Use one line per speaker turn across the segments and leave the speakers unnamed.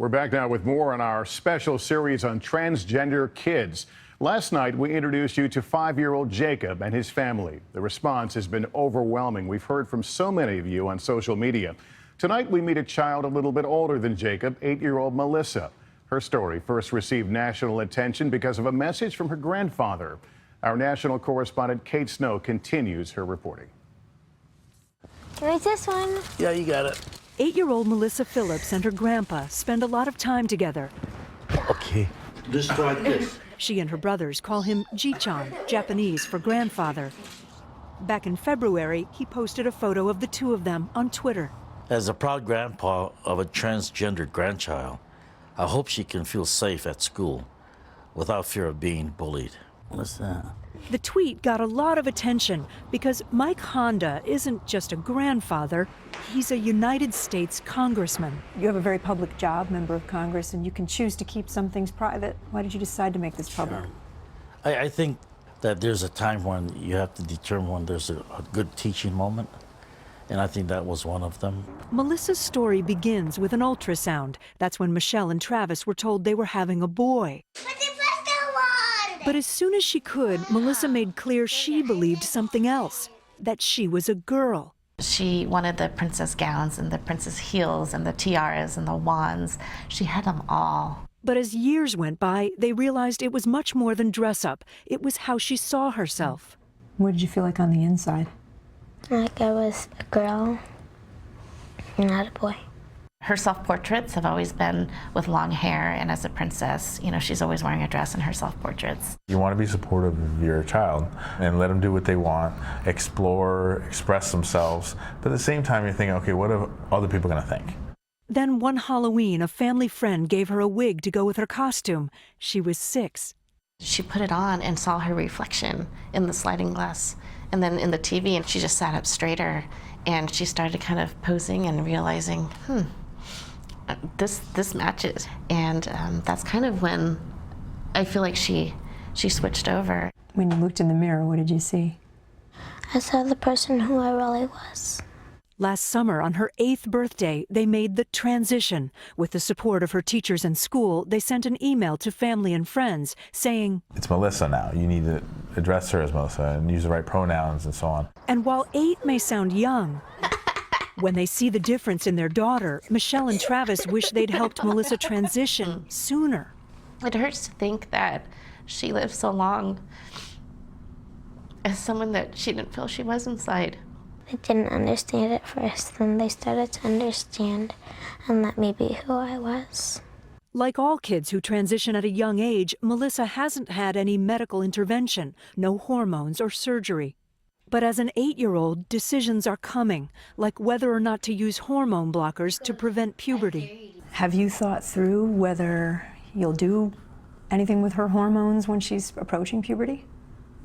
We're back now with more on our special series on transgender kids. Last night, we introduced you to 5-year-old Jacob and his family. The response has been overwhelming. We've heard from so many of you on social media. Tonight, we meet a child a little bit older than Jacob, 8-year-old Malisa. Her story first received national attention because of a message from her grandfather. Our national correspondent Kate Snow continues her reporting.
Where's this one?
Yeah, you got it.
8-year-old Malisa Phillips and her grandpa spend a lot of time together.
Okay. Just try this.
She and her brothers call him Ji-chan, Japanese for grandfather. Back in February, he posted a photo of the two of them on Twitter.
As a proud grandpa of a transgender grandchild, I hope she can feel safe at school without fear of being bullied. What's that?
The tweet got a lot of attention because Mike Honda isn't just a grandfather, he's a United States congressman.
You have a very public job, member of Congress, and you can choose to keep some things private. Why did you decide to make this public?
Sure. I think that there's a time when you have to determine when there's a good teaching moment, and I think that was one of them.
Melissa's story begins with an ultrasound. That's when Michelle and Travis were told they were having a boy. But as soon as she could, Melissa made clear she believed something else, that she was a girl.
She wanted the princess gowns and the princess heels and the tiaras and the wands. She had them all.
But as years went by, they realized it was much more than dress up. It was how she saw herself.
What did you feel like on the inside?
Like I was a girl, not a boy.
Her self-portraits have always been with long hair, and as a princess, you know, she's always wearing a dress in her self-portraits.
You want to be supportive of your child and let them do what they want, explore, express themselves, but at the same time you're thinking, okay, what are other people going to think?
Then one Halloween, a family friend gave her a wig to go with her costume. She was 6.
She put it on and saw her reflection in the sliding glass and then in the TV, and she just sat up straighter, and she started kind of posing and realizing, this matches. And that's kind of when I feel like she switched over.
When you looked in the mirror, what did you see?
I saw the person who I really was.
Last summer, on her 8th birthday, they made the transition. With the support of her teachers and school, they sent an email to family and friends saying,
It's Melissa now. You need to address her as Melissa and use the right pronouns and so on.
And while 8 may sound young, when they see the difference in their daughter, Michelle and Travis wish they'd helped Melissa transition sooner.
It hurts to think that she lived so long as someone that she didn't feel she was inside.
They didn't understand at first, then they started to understand and let me be who I was.
Like all kids who transition at a young age, Melissa hasn't had any medical intervention, no hormones or surgery. But as an 8-year-old, decisions are coming, like whether or not to use hormone blockers to prevent puberty.
Have you thought through whether you'll do anything with her hormones when she's approaching puberty?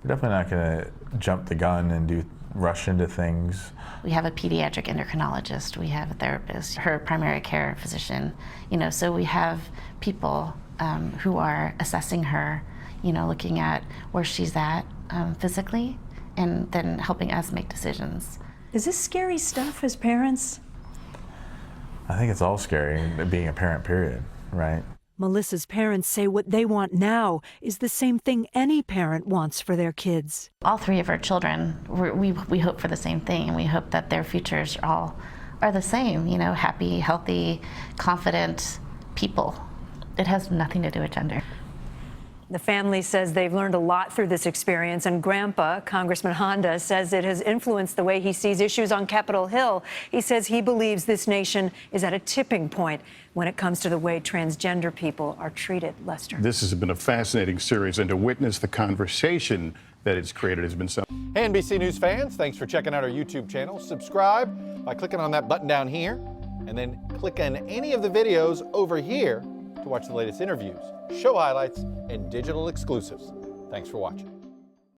We're definitely not going to jump the gun and rush into things.
We have a pediatric endocrinologist, we have a therapist, her primary care physician, you know, so we have people who are assessing her, you know, looking at where she's at physically, and then helping us make decisions.
Is this scary stuff as parents?
I think it's all scary, being a parent, period, right?
Melissa's parents say what they want now is the same thing any parent wants for their kids.
All 3 of our children, we hope for the same thing, and we hope that their futures are the same, you know, happy, healthy, confident people. It has nothing to do with gender.
The family says they've learned a lot through this experience, and Grandpa, Congressman Honda, says it has influenced the way he sees issues on Capitol Hill. He says he believes this nation is at a tipping point when it comes to the way transgender people are treated. Lester.
This has been a fascinating series, and to witness the conversation that it's created has been so.
Hey, NBC News fans, thanks for checking out our YouTube channel. Subscribe by clicking on that button down here, and then click on any of the videos over here to watch the latest interviews, show highlights, and digital exclusives. Thanks for watching.